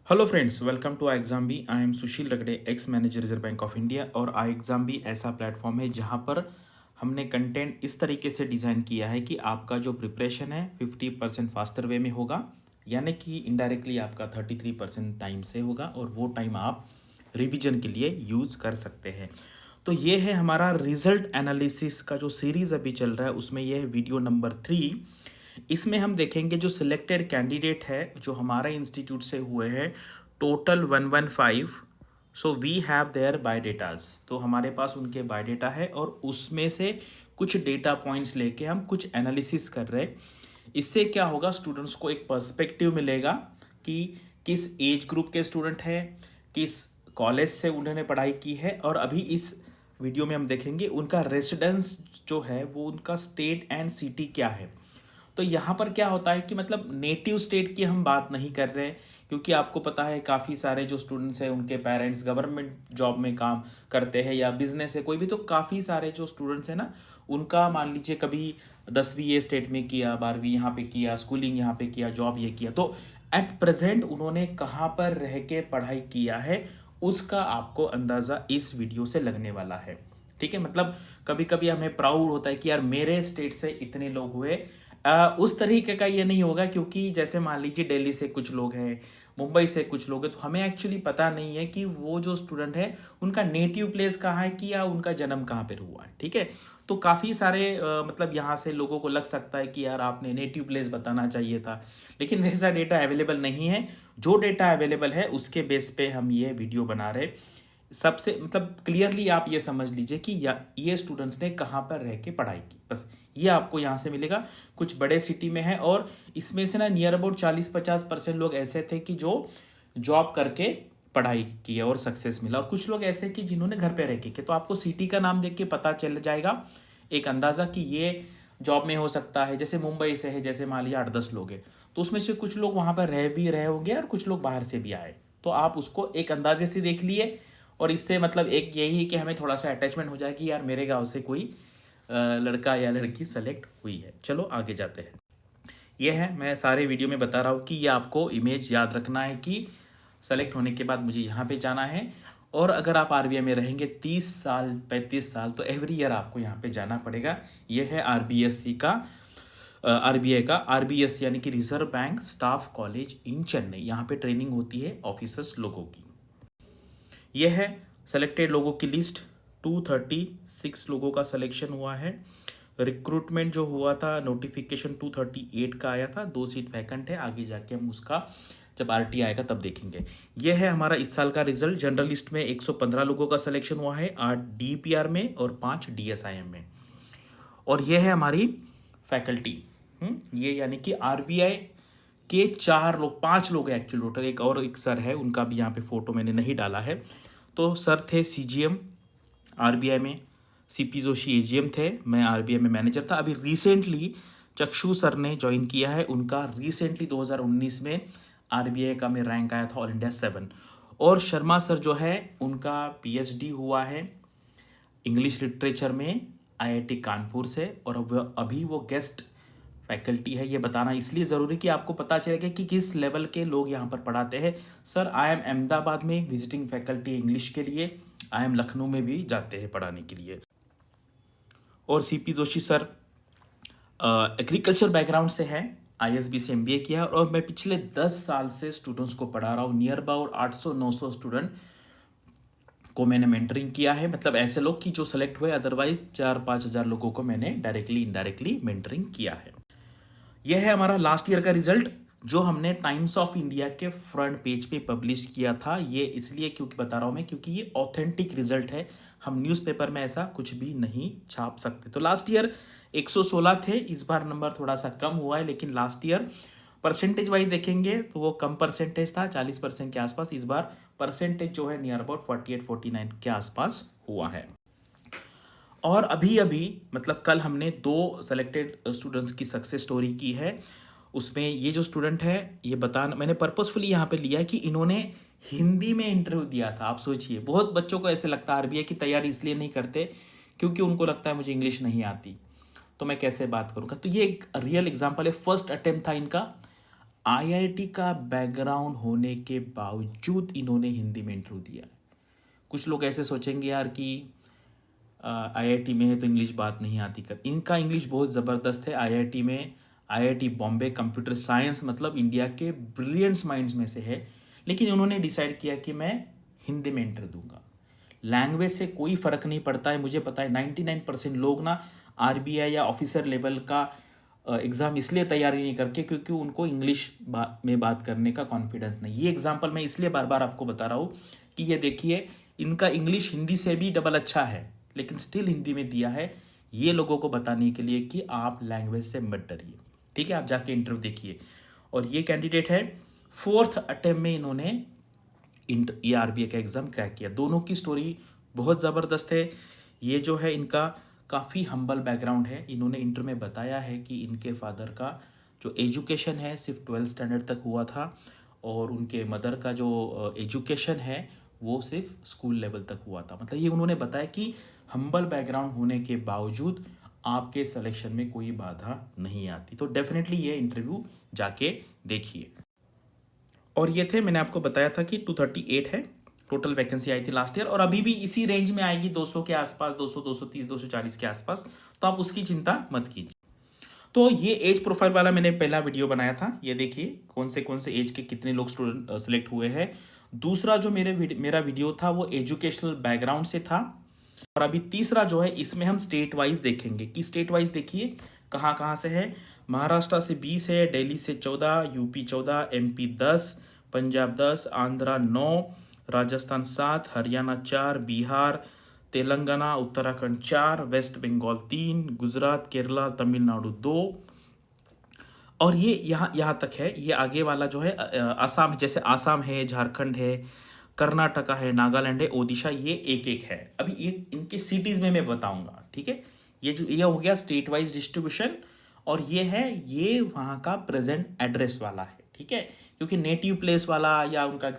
Hello friends, welcome to I exam B. I am Sushil Ragade, ex manager Reserve Bank of India. और I exam B ऐसा platform है जहां पर हमने content इस तरीके से डिज़ाइन किया है कि आपका जो प्रिपरेशन है 50% फास्टर वे में होगा, यानी कि इनडायरेक्टली आपका 33% टाइम से होगा और वो टाइम आप रिवीजन के लिए यूज़ कर सकते हैं। तो ये है हमारा रिजल्ट एनालिसिस का जो सीरीज़ अभी चल रहा है, उसमें यह है वीडियो नंबर 3। इसमें हम देखेंगे जो सिलेक्टेड कैंडिडेट है जो हमारे इंस्टीट्यूट से हुए हैं, total 115। So we have their biodatas, तो हमारे पास उनके बायोडेटा है और उसमें से कुछ डेटा पॉइंट्स लेके हम कुछ एनालिसिस कर रहे हैं। इससे क्या होगा, स्टूडेंट्स को एक पर्सपेक्टिव मिलेगा कि किस एज ग्रुप के स्टूडेंट हैं, किस कॉलेज से उन्होंने पढ़ाई की है, और अभी इस वीडियो में हम देखेंगे उनका रेसिडेंस जो है वो उनका स्टेट एंड सिटी क्या है। तो यहाँ पर क्या होता है कि मतलब नेटिव स्टेट की हम बात नहीं कर रहे, क्योंकि आपको पता है काफ़ी सारे जो स्टूडेंट्स हैं उनके पेरेंट्स गवर्नमेंट जॉब में काम करते हैं या बिजनेस है कोई भी, तो काफ़ी सारे जो स्टूडेंट्स हैं ना, उनका मान लीजिए कभी 10वीं ये स्टेट में किया, 12वीं यहाँ पे किया, स्कूलिंग यहाँ पे किया, जॉब ये किया, तो एट प्रेजेंट उन्होंने कहाँ पर रह के पढ़ाई किया है उसका आपको अंदाज़ा इस वीडियो से लगने वाला है। ठीक है, मतलब कभी कभी हमें प्राउड होता है कि यार मेरे स्टेट से इतने लोग हुए। उस तरीके का ये नहीं होगा, क्योंकि जैसे मान लीजिए दिल्ली से कुछ लोग हैं, मुंबई से कुछ लोग हैं, तो हमें एक्चुअली पता नहीं है कि वो जो स्टूडेंट है उनका नेटिव प्लेस कहाँ है कि या उनका जन्म कहाँ पर हुआ है। ठीक है, तो काफ़ी सारे मतलब यहाँ से लोगों को लग सकता है कि यार आपने नेटिव प्लेस बताना चाहिए था, लेकिन वैसा डेटा अवेलेबल नहीं है। जो डेटा अवेलेबल है उसके बेस पे हम ये वीडियो बना रहे। सबसे मतलब क्लियरली आप ये समझ लीजिए कि ये स्टूडेंट्स ने कहाँ पर रह के पढ़ाई की, बस ये आपको यहाँ से मिलेगा। कुछ बड़े सिटी में है और इसमें से ना नियर अबाउट 40-50% लोग ऐसे थे कि जो जॉब करके पढ़ाई की है और सक्सेस मिला, और कुछ लोग ऐसे कि जिन्होंने घर पे रह के किया। तो आपको सिटी का नाम देख के पता चल जाएगा एक अंदाज़ा कि ये जॉब में हो सकता है। जैसे मुंबई से है, जैसे मान लीजिए 8-10 लोग हैं, तो उसमें से कुछ लोग वहाँ पर रह भी रहे होंगे और कुछ लोग बाहर से भी आए, तो आप उसको एक अंदाजे से देख लिए। और इससे मतलब एक यही है कि हमें थोड़ा सा अटैचमेंट हो जाए कि यार मेरे गांव से कोई लड़का या लड़की सेलेक्ट हुई है। चलो आगे जाते हैं। ये है, मैं सारे वीडियो में बता रहा हूँ कि ये आपको इमेज याद रखना है कि सेलेक्ट होने के बाद मुझे यहाँ पे जाना है। और अगर आप आरबीआई में रहेंगे 30 साल 35 साल, तो एवरी ईयर आपको यहाँ पे जाना पड़ेगा। ये है आरबीएससी का, आरबीआई का, आरबीएस यानी कि reserve bank staff college in Chennai. यहाँ पे ट्रेनिंग होती है ऑफिसर्स लोगों की। यह है सेलेक्टेड लोगों की लिस्ट। 236 लोगों का सिलेक्शन हुआ है। रिक्रूटमेंट जो हुआ था, नोटिफिकेशन 238 का आया था। 2 सीट वैकेंट है, आगे जाके हम उसका जब आरटी आएगा तब देखेंगे। यह है हमारा इस साल का रिजल्ट। जनरल लिस्ट में 115 लोगों का सिलेक्शन हुआ है, 8 डीपीआर में और 5 डीएसआईएम में। और यह है हमारी फैकल्टी। ये यानी कि आरबीआई के 4 लोग 5 लोग हैं एक्चुअली टोटल, एक और एक सर है, उनका भी यहाँ पे फोटो मैंने नहीं डाला है। तो सर थे सीजीएम आरबीआई में, सीपी जोशी एजीएम थे, मैं आरबीआई में मैनेजर था। अभी रिसेंटली चक्षु सर ने ज्वाइन किया है, उनका रिसेंटली 2019 में आरबीआई का में रैंक आया था ऑल इंडिया 7। और शर्मा सर जो है उनका पीएचडी हुआ है इंग्लिश लिटरेचर में आईआईटी कानपुर से, और अभी वो गेस्ट फैकल्टी है। ये बताना इसलिए ज़रूरी कि आपको पता चलेगा कि किस लेवल के लोग यहाँ पर पढ़ाते हैं। सर आई एम अहमदाबाद में विजिटिंग फैकल्टी इंग्लिश के लिए, आई एम लखनऊ में भी जाते हैं पढ़ाने के लिए। और CP Joshi sir agriculture background से है, आईएसबी से एमबीए किया है, और मैं पिछले 10 साल से स्टूडेंट्स को पढ़ा रहा हूँ। नियर अबाउट 800-900 स्टूडेंट को मैंने मेंटरिंग किया है, मतलब ऐसे लोग कि जो सेलेक्ट हुए, अदरवाइज 4-5 हज़ार लोगों को मैंने डायरेक्टली इनडायरेक्टली मेंटरिंग किया है। यह है हमारा लास्ट ईयर का रिजल्ट जो हमने टाइम्स ऑफ इंडिया के फ्रंट पेज पे पब्लिश किया था। ये इसलिए क्योंकि बता रहा हूँ मैं, क्योंकि ये ऑथेंटिक रिजल्ट है, हम न्यूज़पेपर में ऐसा कुछ भी नहीं छाप सकते। तो लास्ट ईयर 116 थे, इस बार नंबर थोड़ा सा कम हुआ है, लेकिन लास्ट ईयर परसेंटेज वाइज देखेंगे तो वो कम परसेंटेज था, 40% के आसपास। इस बार परसेंटेज जो है नियर अबाउट 48-49 के आसपास हुआ है। और अभी अभी मतलब कल हमने 2 सेलेक्टेड स्टूडेंट्स की सक्सेस स्टोरी की है। उसमें ये जो स्टूडेंट है, ये बताना मैंने पर्पसफुली यहाँ पे लिया है कि इन्होंने हिंदी में इंटरव्यू दिया था। आप सोचिए, बहुत बच्चों को ऐसे लगता है आरबीआई की तैयारी इसलिए नहीं करते क्योंकि उनको लगता है मुझे इंग्लिश नहीं आती तो मैं कैसे बात करूँगा। तो ये एक रियल एग्जाम्पल है, फर्स्ट अटेम्प्ट था इनका। आईआईटी का बैकग्राउंड होने के बावजूद इन्होंने हिंदी में इंटरव्यू दिया। कुछ लोग ऐसे सोचेंगे यार कि आईआईटी में है तो इंग्लिश बात नहीं आती कर, इनका इंग्लिश बहुत ज़बरदस्त है। आईआईटी में, आईआईटी बॉम्बे कंप्यूटर साइंस मतलब इंडिया के ब्रिलियंट्स माइंड्स में से है, लेकिन उन्होंने डिसाइड किया कि मैं हिंदी में इंटरव्यू दूंगा। लैंग्वेज से कोई फ़र्क नहीं पड़ता है, मुझे पता है 99% लोग ना आरबीआई या ऑफिसर लेवल का एग्ज़ाम इसलिए तैयारी नहीं करके क्योंकि उनको इंग्लिश में बात करने का कॉन्फिडेंस नहीं। ये एग्जांपल मैं इसलिए बार बार आपको बता रहा हूँ कि ये देखिए, इनका इंग्लिश हिंदी से भी डबल अच्छा है, लेकिन स्टिल हिंदी में दिया है, ये लोगों को बताने के लिए कि आप लैंग्वेज से मत डरिए। ठीक है, आप जाके इंटरव्यू देखिए। और ये कैंडिडेट है 4th अटेम्प्ट में इन्होंने ये आरबीआई का एग्ज़ाम क्रैक किया। दोनों की स्टोरी बहुत ज़बरदस्त है। ये जो है इनका काफ़ी हम्बल बैकग्राउंड है। इन्होंने इंटरव्यू में बताया है कि इनके फादर का जो एजुकेशन है सिर्फ 12th स्टैंडर्ड तक हुआ था, और उनके मदर का जो एजुकेशन है वो सिर्फ स्कूल लेवल तक हुआ था। मतलब ये उन्होंने बताया कि हम्बल बैकग्राउंड होने के बावजूद आपके सिलेक्शन में कोई बाधा नहीं आती। तो डेफिनेटली ये इंटरव्यू जाके देखिए। और ये थे, मैंने आपको बताया था कि 238 है टोटल वैकेंसी आई थी लास्ट ईयर, और अभी भी इसी रेंज में आएगी 200 के आसपास, 200, 230, 240 के आसपास। तो आप उसकी चिंता मत कीजिए। तो ये एज प्रोफाइल वाला मैंने पहला वीडियो बनाया था, ये देखिए कौन से एज के कितने लोग स्टूडेंट सेलेक्ट हुए हैं। दूसरा जो मेरा वीडियो था वो एजुकेशनल बैकग्राउंड से था। और अभी तीसरा जो है इसमें हम स्टेट वाइज देखेंगे कि स्टेट वाइज देखिए कहाँ कहाँ से है। महाराष्ट्र से 20 है, दिल्ली से 14, UP 14, MP 10, Punjab 10, Andhra 9, Rajasthan 7, Haryana 4, Bihar, Telangana, Uttarakhand 4, West Bengal 3, Gujarat, Kerala, Tamil Nadu 2। और ये यहाँ तक है। ये आगे वाला जो है आसाम, जैसे आसाम है, झारखंड है, कर्नाटका है, नागालैंड है, ओडिशा, ये एक एक है। अभी ये इनके सिटीज़ में मैं बताऊंगा। ठीक है, ये हो गया स्टेट वाइज डिस्ट्रीब्यूशन। और ये वहाँ का प्रेजेंट एड्रेस वाला है। ठीक है, क्योंकि नेटिव प्लेस वाला या उनका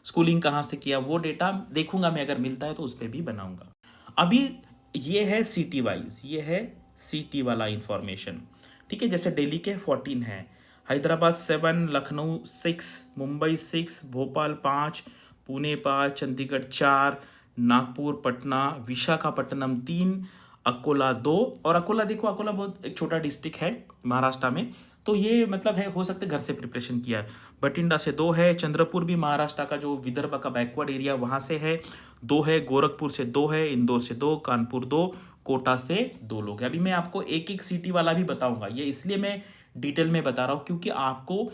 स्कूलिंग कहाँ से किया वो डेटा देखूंगा मैं, अगर मिलता है तो उस पर भी बनाऊंगा। अभी ये है सिटी वाइज, ये है सिटी वाला इंफॉर्मेशन। ठीक है, जैसे दिल्ली के 14 है, हैदराबाद 7, लखनऊ 6, मुंबई 6, भोपाल 5, पुणे 5, चंडीगढ़ 4, नागपुर, पटना, विशाखापट्टनम 3, अकोला 2। और अकोला देखो, अकोला बहुत एक छोटा डिस्ट्रिक्ट है महाराष्ट्र में, तो ये मतलब है हो सकता है घर से प्रिपरेशन किया है। बठिंडा से 2 है, चंद्रपुर भी महाराष्ट्र का जो विदर्भ का बैकवर्ड एरिया वहाँ से है 2 है, गोरखपुर से 2 है, इंदौर से 2, कानपुर 2, कोटा से 2 लोग हैं। अभी मैं आपको एक एक सिटी वाला भी बताऊंगा। ये इसलिए मैं डिटेल में बता रहा हूँ क्योंकि आपको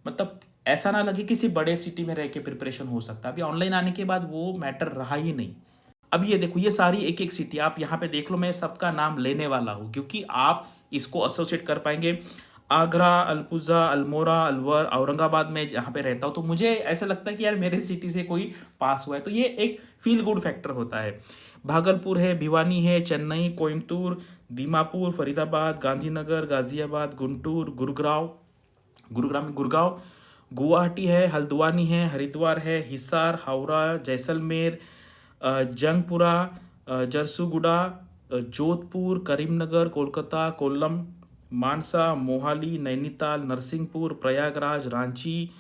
मतलब ऐसा ना लगे किसी बड़े सिटी में रह के प्रिपरेशन हो सकता है। अभी ऑनलाइन आने के बाद वो मैटर रहा ही नहीं। अब ये देखो, ये सारी एक एक सिटी आप यहाँ पे देख लो, मैं सबका नाम लेने वाला हूँ क्योंकि आप इसको एसोसिएट कर पाएंगे। आगरा, अल्पुजा, अल्मोड़ा, अलवर, औरंगाबाद में जहाँ पे रहता हूँ तो मुझे ऐसा लगता है कि यार मेरे सिटी से कोई पास हुआ है, तो ये एक फील गुड फैक्टर होता है। भागलपुर है, भिवानी है, चेन्नई, कोयम्बतूर, दीमापुर, फरीदाबाद, गांधीनगर, गाजियाबाद, गुंटूर, गुड़गांव, गुवाहाटी है, हल्द्वानी है, हरिद्वार है, हिसार, हावड़ा, जैसलमेर, जंगपुरा, जरसुगुड़ा, जोधपुर, करीमनगर, कोलकाता, कोल्लम, मानसा, मोहाली, नैनीताल, नरसिंहपुर, प्रयागराज, रांची,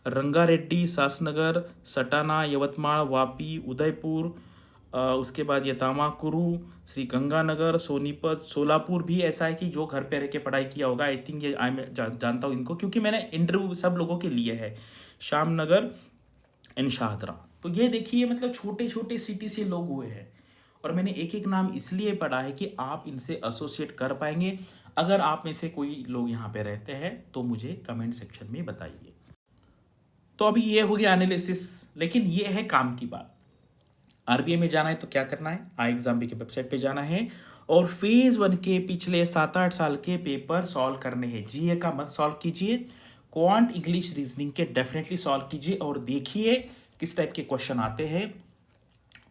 रंगारेड्डी, सासनगर, सटाना, यवतमाल, वापी, उदयपुर, उसके बाद ये तामाकुरू, श्री गंगानगर, सोनीपत, सोलापुर भी ऐसा है कि जो घर पे रह के पढ़ाई किया होगा। आई थिंक ये मैं जानता हूँ इनको क्योंकि मैंने इंटरव्यू सब लोगों के लिए है। श्यामनगर एंड शाहदरा। तो ये देखिए मतलब छोटे छोटे सिटी से लोग हुए हैं, और मैंने एक एक नाम इसलिए पढ़ा है कि आप इनसे एसोसिएट कर पाएंगे। अगर आप में से कोई लोग यहाँ पे रहते हैं तो मुझे कमेंट सेक्शन में बताइए। तो अभी ये हो गया एनालिसिस, लेकिन ये है काम की बात। आरबीआई में जाना है तो क्या करना है, आई एग्जाम की वेबसाइट पे जाना है और फेज 1 के पिछले 7-8 साल के पेपर सॉल्व करने हैं। जीए का मत सॉल्व कीजिए, क्वांट इंग्लिश रीजनिंग के डेफिनेटली सॉल्व कीजिए और देखिए किस टाइप के क्वेश्चन आते हैं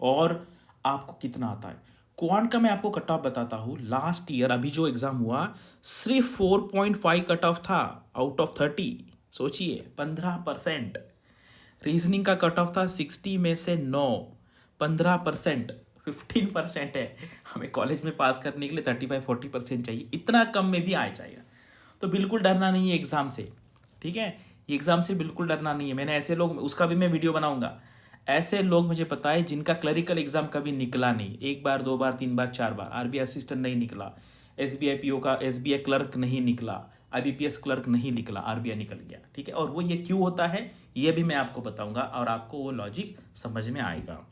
और आपको कितना आता है। क्वांट का मैं आपको कट ऑफ बताता हूँ। लास्ट ईयर अभी जो एग्जाम हुआ सिर्फ 4.5 कट ऑफ था आउट ऑफ 30। सोचिए 15%। रीजनिंग का कट ऑफ था 60 में से 9, 15%, 15% है। हमें कॉलेज में पास करने के लिए 35-40% चाहिए, इतना कम में भी आ जाएगा। तो बिल्कुल डरना नहीं है एग्ज़ाम से। ठीक है, ये एग्ज़ाम से बिल्कुल डरना नहीं है। मैंने ऐसे लोग, उसका भी मैं वीडियो बनाऊंगा, ऐसे लोग मुझे पता है जिनका क्लरिकल एग्ज़ाम कभी निकला नहीं, 1 बार 2 बार 3 बार 4 बार, आरबीआई असिस्टेंट नहीं निकला, एसबीआई पीओ का एसबीआई क्लर्क नहीं निकला, आईबीपीएस क्लर्क नहीं निकला, आरबीआई निकल गया। ठीक है, और वो ये क्यों होता है ये भी मैं आपको बताऊंगा और आपको वो लॉजिक समझ में आएगा।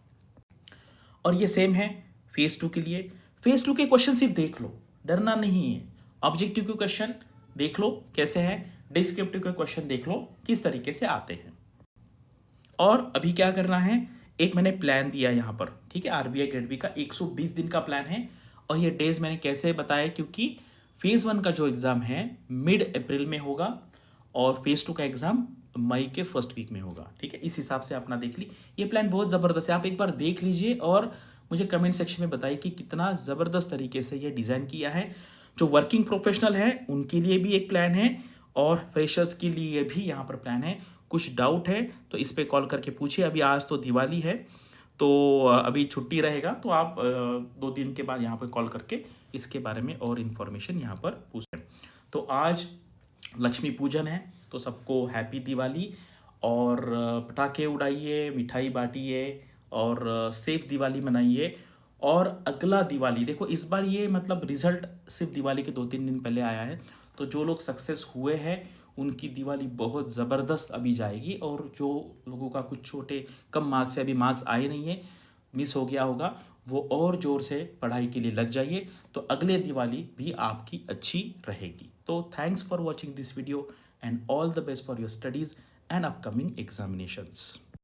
और ये सेम है फेज 2 के लिए। फेज 2 के क्वेश्चन सिर्फ देख लो, डरना नहीं है। ऑब्जेक्टिव के क्वेश्चन देख लो कैसे है, डिस्क्रिप्टिव के क्वेश्चन देख लो किस तरीके से आते हैं। और अभी क्या करना है, एक मैंने प्लान दिया यहाँ पर, ठीक है, आरबीआई ग्रेड बी का 120 दिन का प्लान है। और ये डेज मैंने कैसे बताया, क्योंकि फेज़ 1 का जो एग्ज़ाम है मिड अप्रैल में होगा और फेज़ 2 का एग्ज़ाम मई के फर्स्ट वीक में होगा। ठीक है, इस हिसाब से अपना देख ली। ये प्लान बहुत ज़बरदस्त है, आप एक बार देख लीजिए और मुझे कमेंट सेक्शन में बताइए कि कितना ज़बरदस्त तरीके से ये डिज़ाइन किया है। जो वर्किंग प्रोफेशनल है उनके लिए भी एक प्लान है और फ्रेशर्स के लिए भी यहाँ पर प्लान है। कुछ डाउट है तो इस पे कॉल करके पूछिए। अभी आज तो दिवाली है तो अभी छुट्टी रहेगा, तो आप 2 दिन के बाद यहाँ पर कॉल करके इसके बारे में और इन्फॉर्मेशन यहाँ पर पूछें। तो आज लक्ष्मी पूजन है तो सबको हैप्पी दिवाली, और पटाखे उड़ाइए, मिठाई बांटिए और सेफ दिवाली मनाइए। और अगला दिवाली देखो, इस बार ये मतलब रिजल्ट सिर्फ दिवाली के 2-3 दिन पहले आया है, तो जो लोग सक्सेस हुए हैं उनकी दिवाली बहुत ज़बरदस्त अभी जाएगी। और जो लोगों का कुछ छोटे कम मार्क्स है, अभी मार्क्स आए नहीं है, मिस हो गया होगा, वो और ज़ोर से पढ़ाई के लिए लग जाइए, तो अगले दिवाली भी आपकी अच्छी रहेगी। तो thanks for watching this video and all the best for your studies and upcoming examinations.